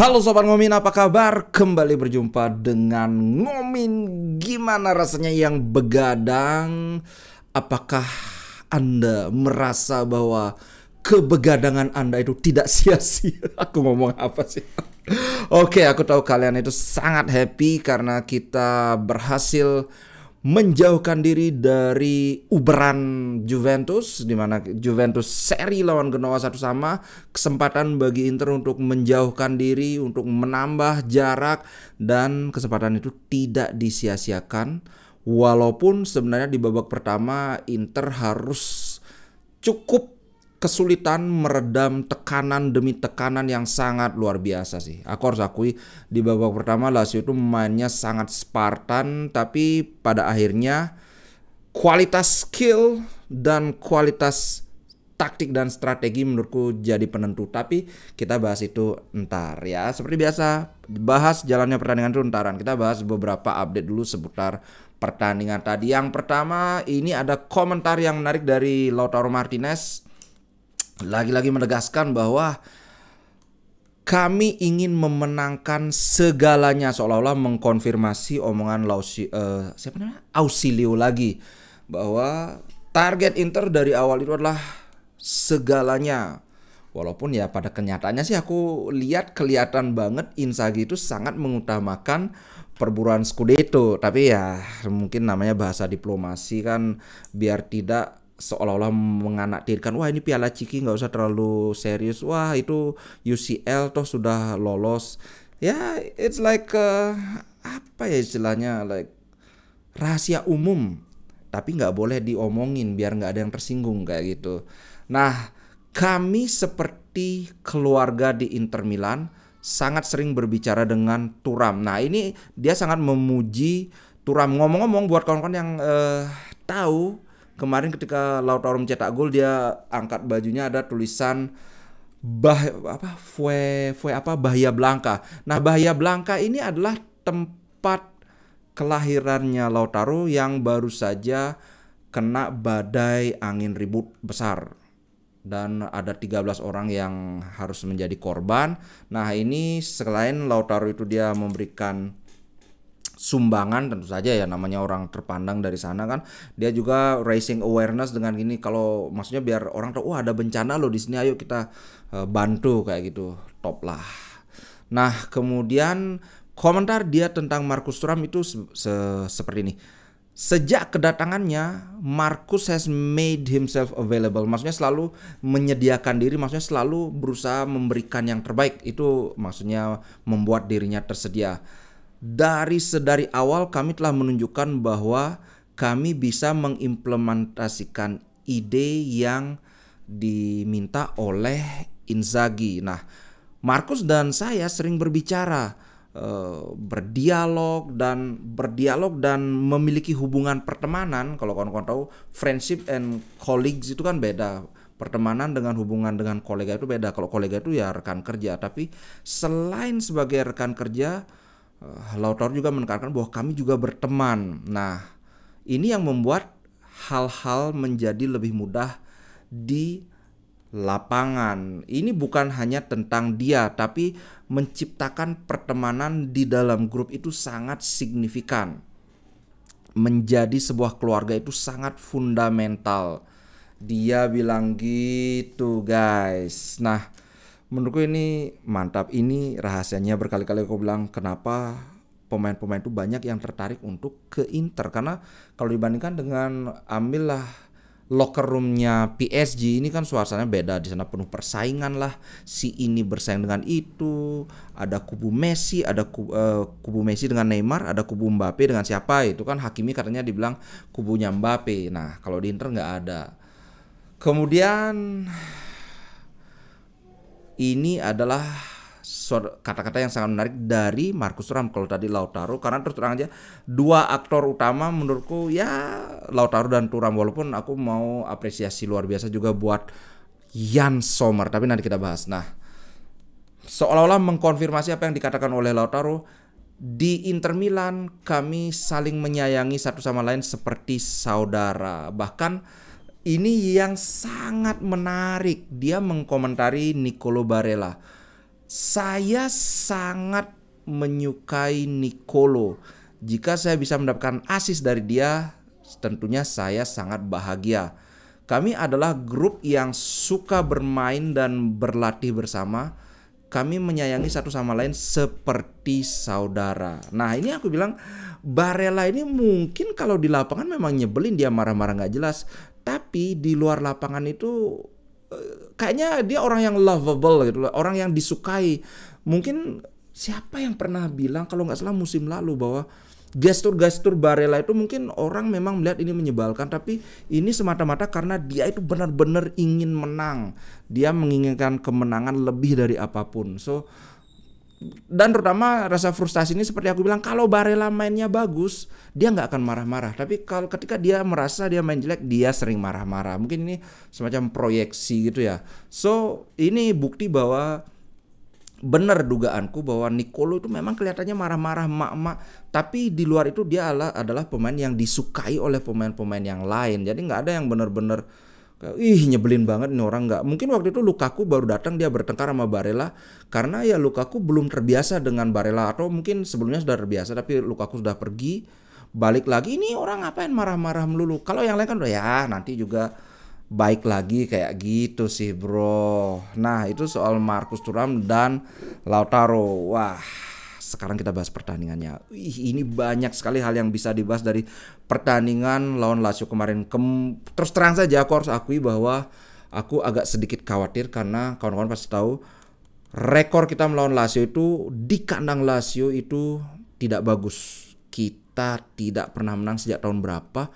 Halo Sobat Ngomin, apa kabar? Kembali berjumpa dengan Ngomin. Gimana rasanya yang begadang? Apakah Anda merasa bahwa kebegadangan Anda itu tidak sia-sia? Aku ngomong apa sih? Oke, aku tahu kalian itu sangat happy karena kita berhasil menjauhkan diri dari uberan Juventus, di mana Juventus seri lawan Genoa 1-1. Kesempatan bagi Inter untuk menjauhkan diri, untuk menambah jarak, dan kesempatan itu tidak disia-siakan. Walaupun sebenarnya di babak pertama Inter harus cukup kesulitan meredam tekanan demi tekanan yang sangat luar biasa sih. Aku harus akui di babak pertama Lazio itu mainnya sangat Spartan, tapi pada akhirnya kualitas skill dan kualitas taktik dan strategi menurutku jadi penentu. Tapi kita bahas itu ntar ya. Seperti biasa, bahas jalannya pertandingan itu ntaran. Kita bahas beberapa update dulu seputar pertandingan tadi. Yang pertama, ini ada komentar yang menarik dari Lautaro Martinez. Lagi-lagi menegaskan bahwa kami ingin memenangkan segalanya, seolah-olah mengkonfirmasi omongan Ausilio lagi, bahwa target Inter dari awal itu adalah segalanya. Walaupun ya pada kenyataannya sih aku lihat kelihatan banget Inzaghi itu sangat mengutamakan perburuan Scudetto. Tapi ya mungkin namanya bahasa diplomasi kan, biar tidak seolah-olah menganatirkan, wah ini Piala Ciki nggak usah terlalu serius, wah itu UCL toh sudah lolos. Ya it's like apa ya istilahnya, like rahasia umum, tapi nggak boleh diomongin biar nggak ada yang tersinggung kayak gitu. Nah, kami seperti keluarga di Inter Milan sangat sering berbicara dengan Thuram. Nah ini dia sangat memuji Thuram. Ngomong-ngomong buat kawan-kawan yang tahu, kemarin ketika Lautaro mencetak gol, dia angkat bajunya, ada tulisan Bahia Blanca. Nah, Bahia Blanca ini adalah tempat kelahirannya Lautaro yang baru saja kena badai angin ribut besar. Dan ada 13 orang yang harus menjadi korban. Nah, ini selain Lautaro itu dia memberikan sumbangan, tentu saja ya namanya orang terpandang dari sana kan, dia juga raising awareness dengan gini, kalau maksudnya biar orang tahu, wah ada bencana loh di sini, ayo kita bantu kayak gitu, top lah. Nah kemudian komentar dia tentang Marcus Thuram itu seperti ini. Sejak kedatangannya, Marcus has made himself available. Maksudnya selalu menyediakan diri, maksudnya selalu berusaha memberikan yang terbaik. Itu maksudnya membuat dirinya tersedia. Dari awal kami telah menunjukkan bahwa kami bisa mengimplementasikan ide yang diminta oleh Inzaghi. Nah, Marcus dan saya sering berbicara, berdialog dan memiliki hubungan pertemanan. Kalau kawan-kawan tahu, friendship and colleagues itu kan beda. Pertemanan dengan hubungan dengan kolega itu beda. Kalau kolega itu ya rekan kerja, tapi selain sebagai rekan kerja, Lautaro juga menekankan bahwa kami juga berteman. Nah, ini yang membuat hal-hal menjadi lebih mudah di lapangan. Ini bukan hanya tentang dia, tapi menciptakan pertemanan di dalam grup itu sangat signifikan. Menjadi sebuah keluarga itu sangat fundamental. Dia bilang gitu, guys. Nah, menurutku ini mantap. Ini rahasianya, berkali-kali aku bilang kenapa pemain-pemain itu banyak yang tertarik untuk ke Inter. Karena kalau dibandingkan dengan ambillah locker roomnya PSG, ini kan suasananya beda. Di sana penuh persaingan lah. Si ini bersaing dengan itu. Ada kubu Messi, ada kubu Messi dengan Neymar, ada kubu Mbappe dengan siapa? Itu kan Hakimi katanya dibilang kubunya Mbappe. Nah kalau di Inter nggak ada. Kemudian ini adalah kata-kata yang sangat menarik dari Marcus Thuram. Kalau tadi Lautaro, karena terus terang aja dua aktor utama menurutku ya Lautaro dan Thuram. Walaupun aku mau apresiasi luar biasa juga buat Jan Sommer, tapi nanti kita bahas. Nah, seolah-olah mengkonfirmasi apa yang dikatakan oleh Lautaro, di Inter Milan kami saling menyayangi satu sama lain seperti saudara. Bahkan ini yang sangat menarik, dia mengkomentari Nicolo Barella. Saya sangat menyukai Nicolo. Jika saya bisa mendapatkan assist dari dia, tentunya saya sangat bahagia. Kami adalah grup yang suka bermain dan berlatih bersama. Kami menyayangi satu sama lain seperti saudara. Nah, ini aku bilang Barella ini mungkin kalau di lapangan memang nyebelin, dia marah-marah nggak jelas. Tapi di luar lapangan itu kayaknya dia orang yang lovable gitu loh, orang yang disukai. Mungkin siapa yang pernah bilang kalau nggak salah musim lalu bahwa gestur-gestur Barella itu mungkin orang memang melihat ini menyebalkan, tapi ini semata-mata karena dia itu benar-benar ingin menang. Dia menginginkan kemenangan lebih dari apapun. Dan terutama rasa frustasi ini seperti aku bilang, kalau Barella mainnya bagus, dia nggak akan marah-marah. Tapi kalau ketika dia merasa dia main jelek, dia sering marah-marah. Mungkin ini semacam proyeksi gitu ya. Ini bukti bahwa benar dugaanku bahwa Nicolo itu memang kelihatannya marah-marah emak-emak, tapi di luar itu dia adalah pemain yang disukai oleh pemain-pemain yang lain. Jadi nggak ada yang benar-benar nyebelin banget ini orang. Nggak. Mungkin waktu itu Lukaku baru datang dia bertengkar sama Barella karena ya Lukaku belum terbiasa dengan Barella, atau mungkin sebelumnya sudah terbiasa tapi Lukaku sudah pergi, balik lagi ini orang ngapain marah-marah melulu. Kalau yang lain kan udah ya nanti juga baik lagi, kayak gitu sih bro. Nah itu soal Marcus Thuram dan Lautaro. Wah, sekarang kita bahas pertandingannya. Ini banyak sekali hal yang bisa dibahas dari pertandingan lawan Lazio kemarin. Terus terang saja aku harus akui bahwa aku agak sedikit khawatir karena kawan-kawan pasti tahu rekor kita melawan Lazio itu di kandang Lazio itu tidak bagus. Kita tidak pernah menang sejak tahun berapa?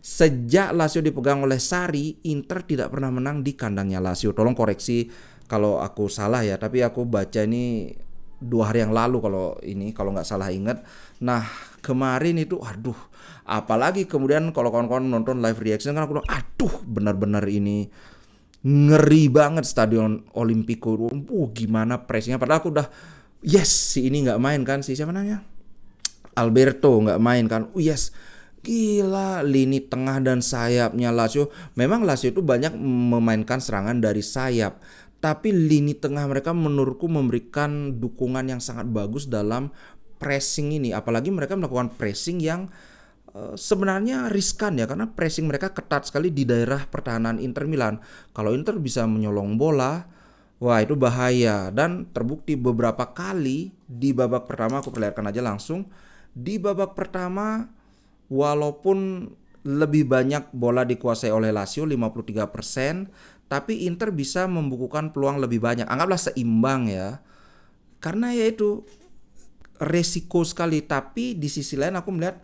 Sejak Lazio dipegang oleh Sarri, Inter tidak pernah menang di kandangnya Lazio. Tolong koreksi kalau aku salah ya, tapi aku baca ini 2 hari yang lalu kalau nggak salah ingat. Nah kemarin itu apalagi kemudian kalau kawan-kawan nonton live reaction kan aku bilang benar-benar ini ngeri banget Stadion Olimpico. Gimana pressingnya, padahal aku udah si ini nggak main kan, si siapa namanya, Alberto nggak main kan. Gila, lini tengah dan sayapnya Lazio. Memang Lazio itu banyak memainkan serangan dari sayap, tapi lini tengah mereka menurutku memberikan dukungan yang sangat bagus dalam pressing ini. Apalagi mereka melakukan pressing yang sebenarnya riskan ya, karena pressing mereka ketat sekali di daerah pertahanan Inter Milan. Kalau Inter bisa menyolong bola, wah itu bahaya. Dan terbukti beberapa kali di babak pertama, aku perlihatkan aja langsung. Di babak pertama walaupun lebih banyak bola dikuasai oleh Lazio 53%, tapi Inter bisa membukukan peluang lebih banyak. Anggaplah seimbang ya. Karena ya itu resiko sekali. Tapi di sisi lain aku melihat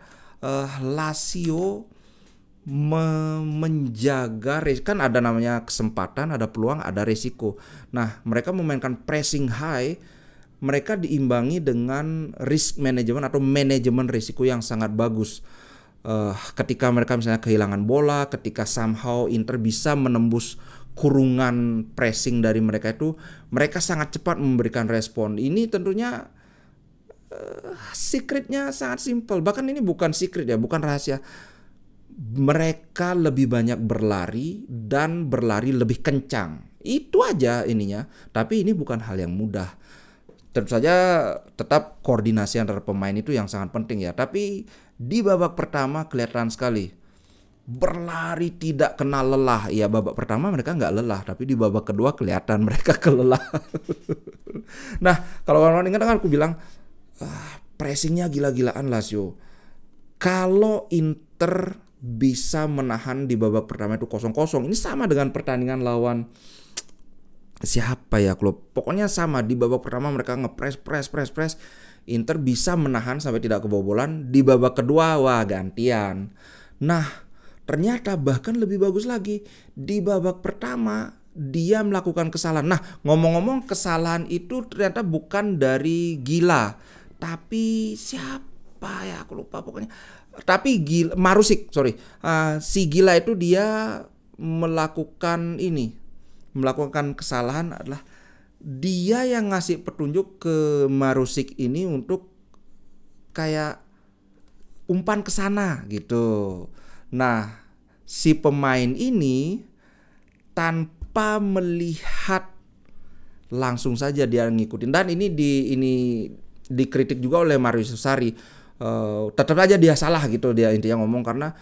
Lazio menjaga, kan ada namanya kesempatan, ada peluang, ada resiko. Nah mereka memainkan pressing high, mereka diimbangi dengan risk management atau manajemen risiko yang sangat bagus. Ketika mereka misalnya kehilangan bola, ketika somehow Inter bisa menembus kurungan pressing dari mereka itu, mereka sangat cepat memberikan respon. Ini tentunya secretnya sangat simple. Bahkan ini bukan secret ya, bukan rahasia. Mereka lebih banyak berlari dan berlari lebih kencang. Itu aja ininya. Tapi ini bukan hal yang mudah. Tentu saja tetap koordinasi antara pemain itu yang sangat penting ya. Tapi di babak pertama kelihatan sekali berlari tidak kenal lelah. Ya babak pertama mereka nggak lelah, tapi di babak kedua kelihatan mereka kelelahan. Nah kalau kawan-kawan ingat kan aku bilang pressingnya gila-gilaan Lazio. Kalau Inter bisa menahan di babak pertama itu 0-0, ini sama dengan pertandingan lawan siapa ya klub, pokoknya sama. Di babak pertama mereka press. Inter bisa menahan sampai tidak kebobolan. Di babak kedua gantian. Nah ternyata bahkan lebih bagus lagi. Di babak pertama dia melakukan kesalahan. Nah ngomong-ngomong kesalahan itu ternyata bukan dari Gila, tapi siapa ya aku lupa pokoknya. Tapi Marusic, si Gila itu dia melakukan kesalahan adalah dia yang ngasih petunjuk ke Marusic ini untuk kayak umpan ke sana gitu. Nah, si pemain ini tanpa melihat langsung saja dia ngikutin. Dan ini dikritik juga oleh Mario Susari. Tetap aja dia salah gitu, dia intinya ngomong, karena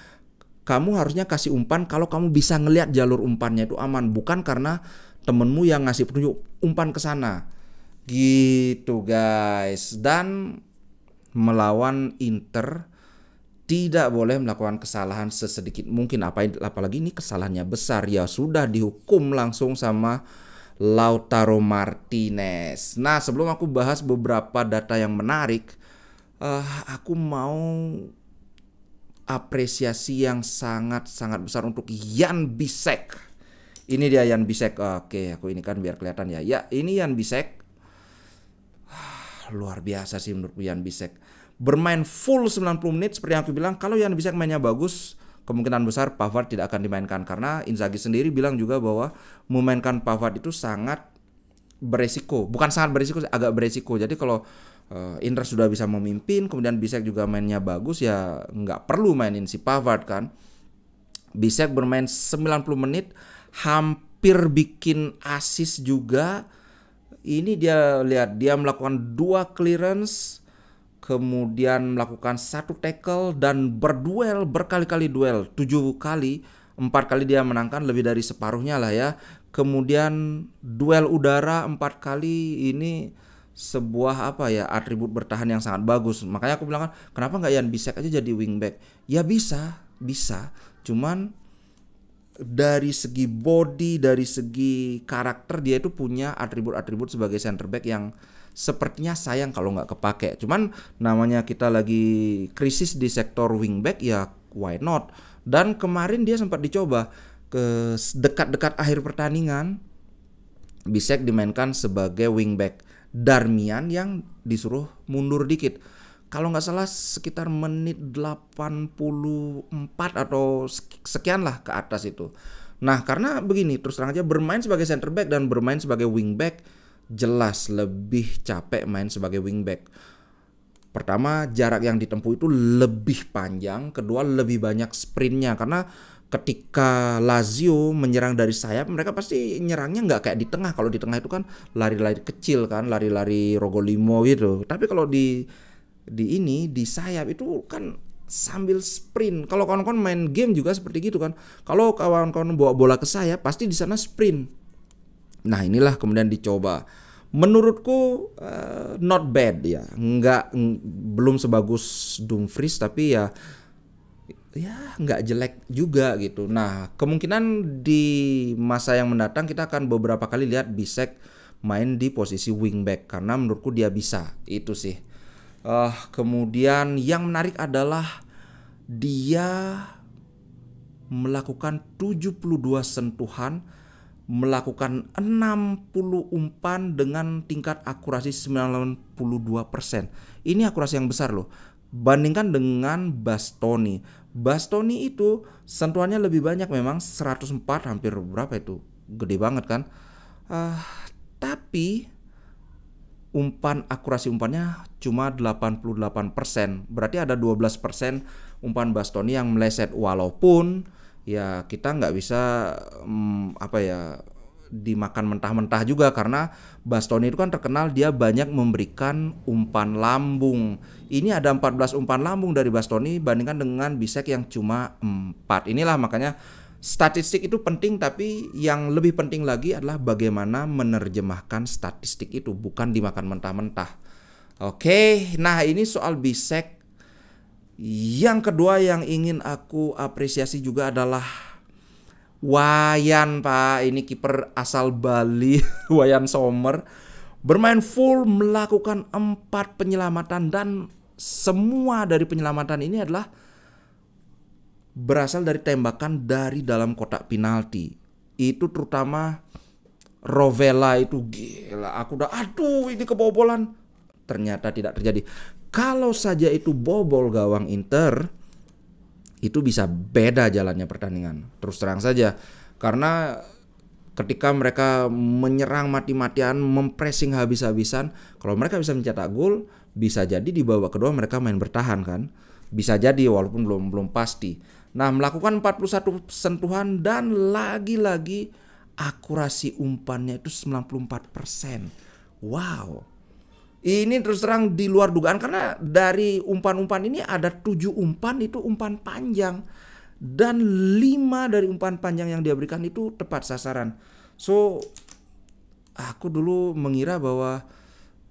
kamu harusnya kasih umpan kalau kamu bisa ngelihat jalur umpannya itu aman, bukan karena temenmu yang ngasih petunjuk umpan ke sana. Gitu guys. Dan melawan Inter tidak boleh melakukan kesalahan sesedikit mungkin, apalagi ini kesalahannya besar, ya sudah dihukum langsung sama Lautaro Martinez. Nah, sebelum aku bahas beberapa data yang menarik, aku mau apresiasi yang sangat-sangat besar untuk Jan Bisek. Ini dia Jan Bisek. Oke, aku ini kan biar kelihatan ya. Ya, ini Jan Bisek. Luar biasa sih menurutku Jan Bisek. Bermain full 90 menit seperti yang aku bilang. Kalau Jan Bisek mainnya bagus, kemungkinan besar Pavard tidak akan dimainkan, karena Inzaghi sendiri bilang juga bahwa memainkan Pavard itu sangat beresiko. Bukan sangat beresiko, agak beresiko. Jadi kalau Inter sudah bisa memimpin, kemudian Bisek juga mainnya bagus, ya nggak perlu mainin si Pavard kan. Bisek bermain 90 menit, hampir bikin assist juga. Ini dia lihat, dia melakukan 2 clearance, kemudian melakukan 1 tackle dan berduel berkali-kali duel, 7 kali, 4 kali dia menangkan, lebih dari separuhnya lah ya. Kemudian duel udara 4 kali, ini sebuah atribut bertahan yang sangat bagus. Makanya aku bilang kan, kenapa nggak Jan Bisek aja jadi wingback? Ya bisa, cuman dari segi body, dari segi karakter, dia itu punya atribut-atribut sebagai center back yang sepertinya sayang kalau nggak kepake. Cuman namanya kita lagi krisis di sektor wingback, ya why not. Dan kemarin dia sempat dicoba ke dekat-dekat akhir pertandingan, Bisek dimainkan sebagai wingback, Darmian yang disuruh mundur dikit. Kalau nggak salah sekitar menit 84 atau sekian lah ke atas itu. Nah, karena begini, terus terang aja, bermain sebagai center back dan bermain sebagai wingback jelas lebih capek main sebagai wingback. Pertama, jarak yang ditempuh itu lebih panjang. Kedua, lebih banyak sprintnya, karena ketika Lazio menyerang dari sayap, mereka pasti nyerangnya nggak kayak di tengah. Kalau di tengah itu kan lari-lari kecil kan, lari-lari Rogolimo gitu. Tapi kalau di sayap itu kan sambil sprint. Kalau kawan-kawan main game juga seperti gitu kan. Kalau kawan-kawan bawa bola ke sayap, pasti di sana sprint. Nah, inilah kemudian dicoba. Menurutku not bad ya. Belum sebagus Dumfries, tapi ya nggak jelek juga gitu. Nah, kemungkinan di masa yang mendatang kita akan beberapa kali lihat Bisek main di posisi wingback, karena menurutku dia bisa. Itu sih. Kemudian yang menarik adalah dia melakukan 72 sentuhan, melakukan 60 umpan dengan tingkat akurasi 92%. Ini akurasi yang besar loh. Bandingkan dengan Bastoni. Bastoni itu sentuhannya lebih banyak memang, 104, hampir berapa itu? Gede banget kan? Tapi akurasi umpannya cuma 88%. Berarti ada 12% umpan Bastoni yang meleset, walaupun ya kita nggak bisa dimakan mentah-mentah juga, karena Bastoni itu kan terkenal dia banyak memberikan umpan lambung. Ini ada 14 umpan lambung dari Bastoni bandingkan dengan Bisek yang cuma 4. Inilah makanya statistik itu penting, tapi yang lebih penting lagi adalah bagaimana menerjemahkan statistik itu, bukan dimakan mentah-mentah. Oke, nah ini soal Bisek. Yang kedua yang ingin aku apresiasi juga adalah Wayan, Pak. Ini kiper asal Bali, Wayan Sommer. Bermain full, melakukan 4 penyelamatan, dan semua dari penyelamatan ini adalah berasal dari tembakan dari dalam kotak penalti. Itu terutama Rovella itu gila. Aku udah ini kebobolan. Ternyata tidak terjadi. Kalau saja itu bobol gawang Inter, itu bisa beda jalannya pertandingan. Terus terang saja, karena ketika mereka menyerang mati-matian, mempressing habis-habisan, kalau mereka bisa mencetak gol, bisa jadi di babak kedua mereka main bertahan kan. Bisa jadi, walaupun belum pasti. Nah, melakukan 41 sentuhan, dan lagi-lagi akurasi umpannya itu 94%. Wow. Ini terus terang di luar dugaan, karena dari umpan-umpan ini ada 7 umpan itu umpan panjang, dan 5 dari umpan panjang yang dia berikan itu tepat sasaran. So aku dulu mengira bahwa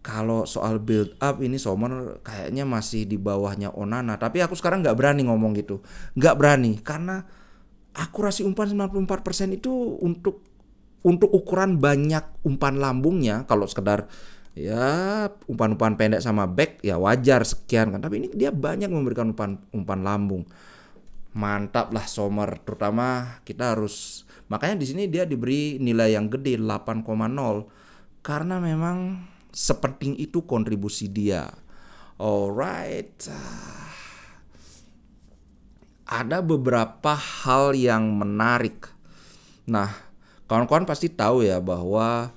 kalau soal build up ini Sommer kayaknya masih di bawahnya Onana, tapi aku sekarang nggak berani ngomong gitu, nggak berani, karena akurasi umpan 94% itu untuk ukuran banyak umpan lambungnya. Kalau sekedar ya umpan-umpan pendek sama back ya wajar sekian kan, tapi ini dia banyak memberikan umpan lambung. Mantap lah Sommer, terutama kita harus, makanya di sini dia diberi nilai yang gede 8,0, karena memang sepenting itu kontribusi dia. Alright, ada beberapa hal yang menarik. Nah, kawan-kawan pasti tahu ya bahwa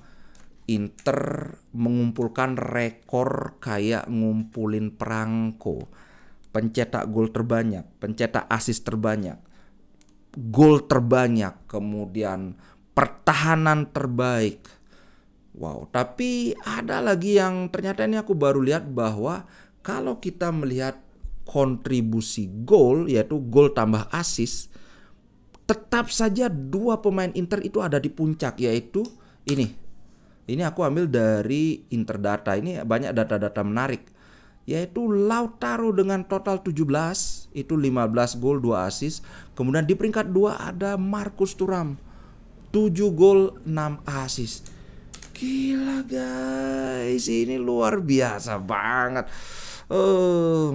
Inter mengumpulkan rekor kayak ngumpulin perangko, pencetak gol terbanyak, pencetak assist terbanyak, gol terbanyak, kemudian pertahanan terbaik. Wow, tapi ada lagi yang ternyata ini aku baru lihat, bahwa kalau kita melihat kontribusi gol, yaitu gol tambah assist, tetap saja 2 pemain Inter itu ada di puncak, yaitu ini. Ini aku ambil dari Interdata. Ini banyak data-data menarik, yaitu Lautaro dengan total 17, itu 15 gol 2 assist. Kemudian di peringkat 2 ada Marcus Thuram, 7 gol 6 assist. Gila guys, ini luar biasa banget.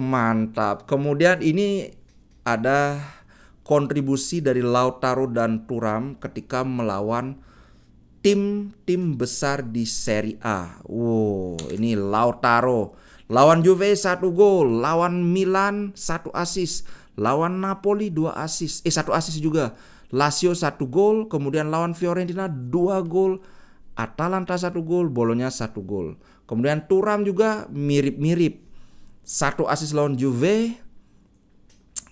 Mantap. Kemudian ini ada kontribusi dari Lautaro dan Thuram ketika melawan tim-tim besar di Serie A. Wow, ini Lautaro lawan Juve 1 gol, lawan Milan 1 assist, lawan Napoli 2 assist, 1 assist juga, Lazio 1 gol, kemudian lawan Fiorentina 2 gol, Atalanta 1 gol, Bologna 1 gol. Kemudian Thuram juga mirip-mirip, 1 assist lawan Juve,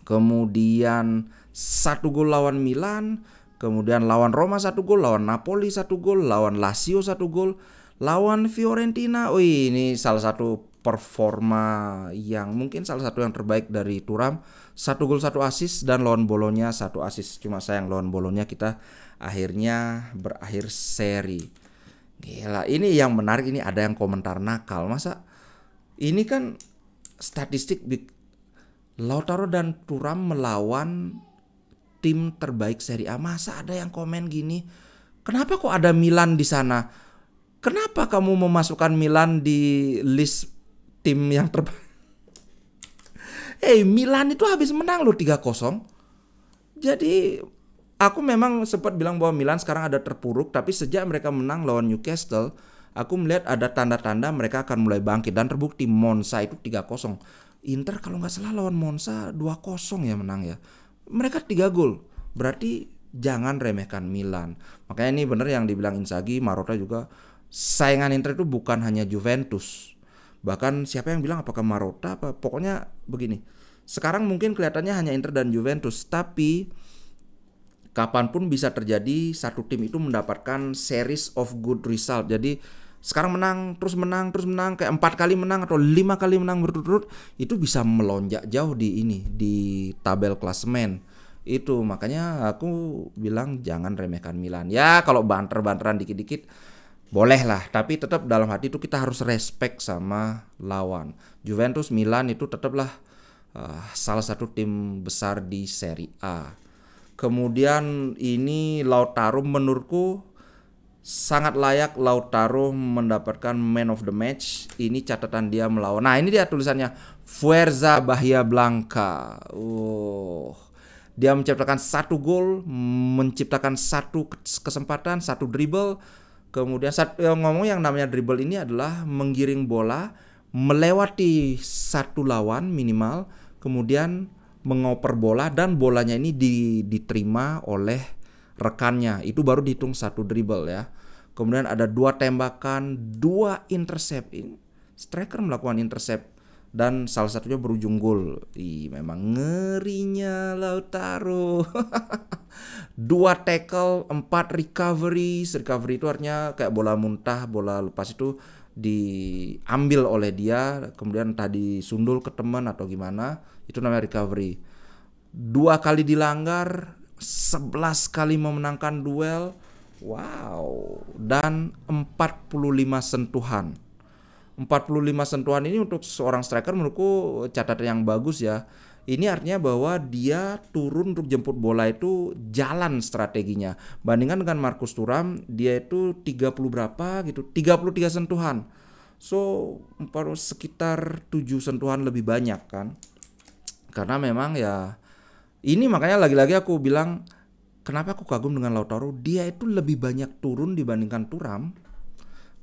kemudian 1 gol lawan Milan, kemudian lawan Roma 1 gol, lawan Napoli 1 gol, lawan Lazio 1 gol, lawan Fiorentina. Wih, ini salah satu performa yang mungkin salah satu yang terbaik dari Thuram. 1 gol 1 assist, dan lawan Bologna 1 assist. Cuma sayang lawan Bologna kita akhirnya berakhir seri. Gila, ini yang menarik, ini ada yang komentar nakal. Masa ini kan statistik Lautaro dan Thuram melawan tim terbaik Serie A, masa ada yang komen gini, kenapa kok ada Milan di sana? Kenapa kamu memasukkan Milan di list tim yang terbaik? Milan itu habis menang loh 3-0. Jadi aku memang sempat bilang bahwa Milan sekarang ada terpuruk, tapi sejak mereka menang lawan Newcastle, aku melihat ada tanda-tanda mereka akan mulai bangkit, dan terbukti Monza itu 3-0. Inter kalau nggak salah lawan Monza 2-0 ya menang ya. Mereka 3 gol, berarti jangan remehkan Milan. Makanya ini benar yang dibilang Inzaghi, Marotta juga, saingan Inter itu bukan hanya Juventus. Bahkan siapa yang bilang, apakah Marotta apa, pokoknya begini. Sekarang mungkin kelihatannya hanya Inter dan Juventus, tapi kapanpun bisa terjadi satu tim itu mendapatkan series of good result. Jadi sekarang menang, terus menang, kayak 4 kali menang atau 5 kali menang berturut-turut, itu bisa melonjak jauh di tabel klasemen. Itu makanya aku bilang jangan remehkan Milan. Ya kalau banter-banteran dikit-dikit boleh lah, tapi tetap dalam hati itu kita harus respect sama lawan. Juventus, Milan itu tetaplah salah satu tim besar di Serie A. Kemudian ini Lautaro, menurutku sangat layak Lautaro mendapatkan man of the match. Ini catatan dia melawan. Nah, ini dia tulisannya, Fuerza Bahia Blanca. Dia menciptakan 1 gol, menciptakan 1 kesempatan, 1 dribble. Kemudian ngomong yang namanya dribble ini adalah menggiring bola melewati 1 lawan minimal, kemudian mengoper bola, dan bolanya ini diterima oleh rekannya, itu baru dihitung 1 dribble ya. Kemudian ada 2 tembakan, 2 intercept. Striker melakukan intercept dan salah satunya berujung gol. Ih, memang ngerinya Lautaro. 2 tackle, 4 recovery. Recovery itu artinya kayak bola muntah, bola lepas itu diambil oleh dia, kemudian tadi sundul ke teman atau gimana, itu namanya recovery. 2 kali dilanggar, 11 kali memenangkan duel. Wow, dan 45 sentuhan. 45 sentuhan ini untuk seorang striker menurutku catatan yang bagus ya. Ini artinya bahwa dia turun untuk jemput bola itu jalan strateginya. Bandingkan dengan Marcus Thuram, dia itu 30 berapa gitu, 33 sentuhan. So, sekitar 7 sentuhan lebih banyak kan. Karena memang ya, ini makanya lagi-lagi aku bilang kenapa aku kagum dengan Lautaro. Dia itu lebih banyak turun dibandingkan Thuram,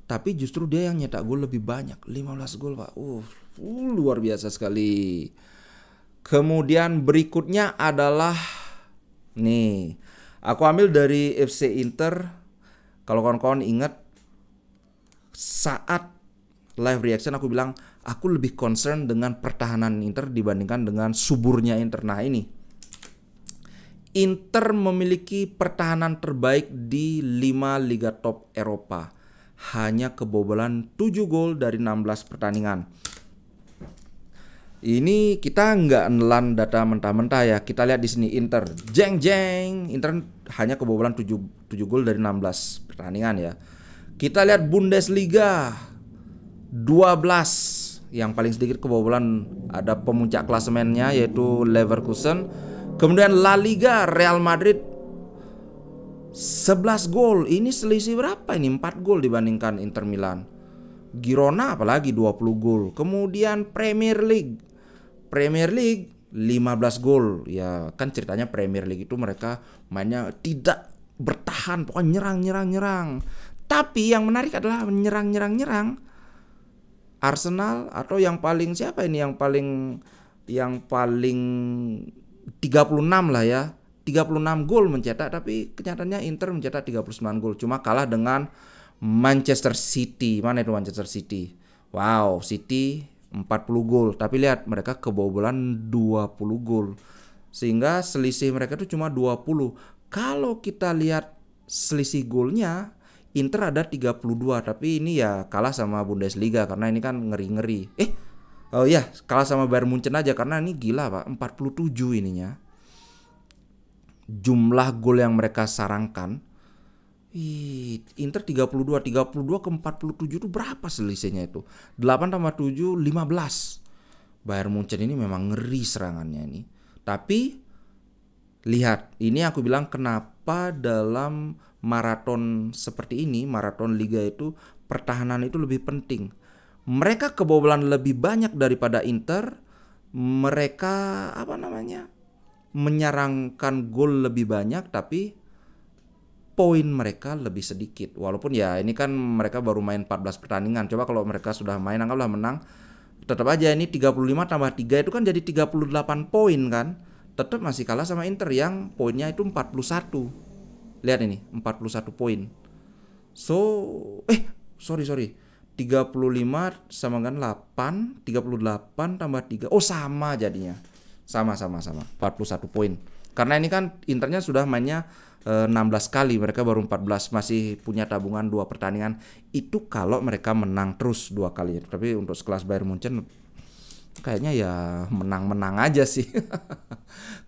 tapi justru dia yang nyetak gol lebih banyak, 15 gol Pak. Luar biasa sekali. Kemudian berikutnya adalah nih, aku ambil dari FC Inter. Kalau kawan-kawan ingat, saat live reaction aku bilang aku lebih concern dengan pertahanan Inter dibandingkan dengan suburnya Inter. Nah ini, Inter memiliki pertahanan terbaik di 5 liga top Eropa. Hanya kebobolan 7 gol dari 16 pertandingan. Ini kita nggak nelan data mentah-mentah ya. Kita lihat di sini Inter, jeng. Inter hanya kebobolan 7 gol dari 16 pertandingan ya. Kita lihat Bundesliga 12. Yang paling sedikit kebobolan ada pemuncak klasemennya yaitu Leverkusen. Kemudian La Liga Real Madrid 11 gol. Ini selisih berapa ini? 4 gol dibandingkan Inter Milan. Girona apalagi 20 gol. Kemudian Premier League 15 gol. Ya kan ceritanya Premier League itu mereka mainnya tidak bertahan, pokoknya nyerang. Tapi yang menarik adalah nyerang. Arsenal atau yang paling siapa ini? Yang paling 36 lah ya. 36 gol mencetak, tapi kenyataannya Inter mencetak 39 gol. Cuma kalah dengan Manchester City. Mana itu Manchester City? Wow, City 40 gol. Tapi lihat mereka kebobolan 20 gol. Sehingga selisih mereka itu cuma 20. Kalau kita lihat selisih golnya, Inter ada 32. Tapi ini ya kalah sama Bundesliga karena ini kan ngeri-ngeri. Oh iya, kalah sama Bayern Munchen aja karena ini gila Pak, 47 ininya. Jumlah gol yang mereka sarangkan. Inter 32 ke 47 itu berapa selisihnya itu? 8 tambah 7 15. Bayern Munchen ini memang ngeri serangannya ini. Tapi lihat, ini aku bilang kenapa dalam maraton seperti ini, maraton liga itu pertahanan itu lebih penting. Mereka kebobolan lebih banyak daripada Inter. Mereka menyerangkan gol lebih banyak, tapi poin mereka lebih sedikit. Walaupun ya ini kan mereka baru main 14 pertandingan. Coba kalau mereka sudah main, anggaplah menang, tetap aja ini 35 tambah 3 itu kan jadi 38 poin kan. Tetap masih kalah sama Inter yang poinnya itu 41. Lihat ini, 41 poin. Sorry. 35 sama kan 8, 38 tambah 3. Oh sama jadinya. Sama. 41 poin. Karena ini kan Internya sudah mainnya 16 kali, mereka baru 14, masih punya tabungan 2 pertandingan. Itu kalau mereka menang terus 2 kali. Tapi untuk sekelas Bayern Munchen kayaknya ya menang-menang aja sih.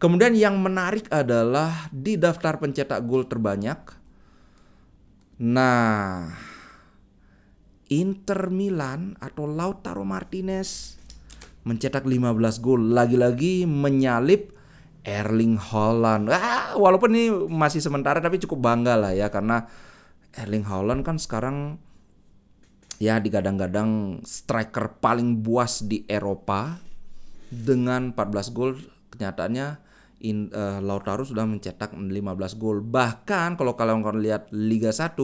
Kemudian yang menarik adalah di daftar pencetak gol terbanyak. Nah, Inter Milan atau Lautaro Martinez mencetak 15 gol. Lagi-lagi menyalip Erling Haaland. Walaupun ini masih sementara tapi cukup bangga lah ya, karena Erling Haaland kan sekarang ya digadang-gadang striker paling buas di Eropa dengan 14 gol. Kenyataannya Lautaro sudah mencetak 15 gol. Bahkan kalau kalian lihat Liga 1,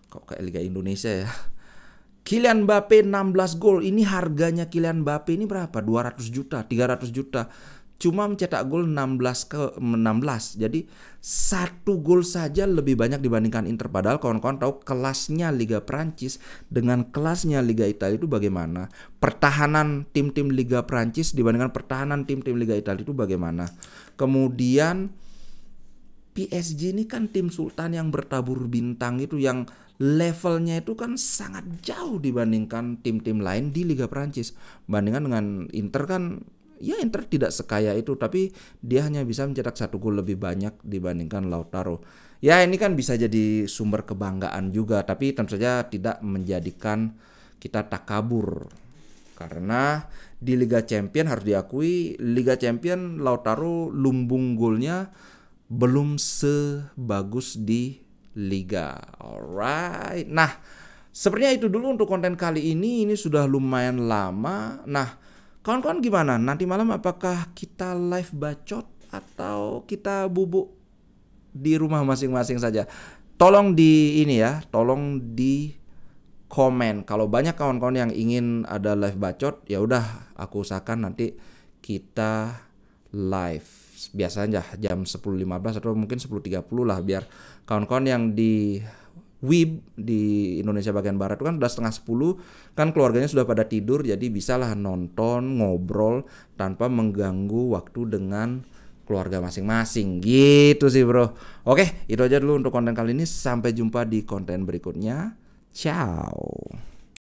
kok kayak Liga Indonesia ya, Kylian Mbappe 16 gol. Ini harganya Kylian Mbappe ini berapa? 200 juta, 300 juta. cuma mencetak gol 16 ke 16. Jadi satu gol saja lebih banyak dibandingkan Inter. Padahal kawan-kawan tahu kelasnya Liga Prancis dengan kelasnya Liga Italia itu bagaimana. Pertahanan tim-tim Liga Prancis dibandingkan pertahanan tim-tim Liga Italia itu bagaimana. Kemudian PSG ini kan tim sultan yang bertabur bintang itu, yang levelnya itu kan sangat jauh dibandingkan tim-tim lain di Liga Prancis. Bandingkan dengan Inter kan, ya Inter tidak sekaya itu, tapi dia hanya bisa mencetak satu gol lebih banyak dibandingkan Lautaro. Ya ini kan bisa jadi sumber kebanggaan juga, tapi tentu saja tidak menjadikan kita takabur. Karena di Liga Champion harus diakui, Liga Champion Lautaro lumbung golnya belum sebagus di Liga. Alright. Nah, sepertinya itu dulu untuk konten kali ini. Ini sudah lumayan lama. Nah, kawan-kawan gimana? Nanti malam apakah kita live bacot atau kita bubuk di rumah masing-masing saja? Tolong di ini ya, tolong di komen. Kalau banyak kawan-kawan yang ingin ada live bacot, ya udah aku usahakan nanti kita live. Biasanya jam 10.15 atau mungkin 10.30 lah, biar kawan-kawan yang di WIB di Indonesia bagian barat itu kan udah setengah 10, kan keluarganya sudah pada tidur, jadi bisalah nonton, ngobrol tanpa mengganggu waktu dengan keluarga masing-masing gitu sih bro. Oke, itu aja dulu untuk konten kali ini. Sampai jumpa di konten berikutnya. Ciao.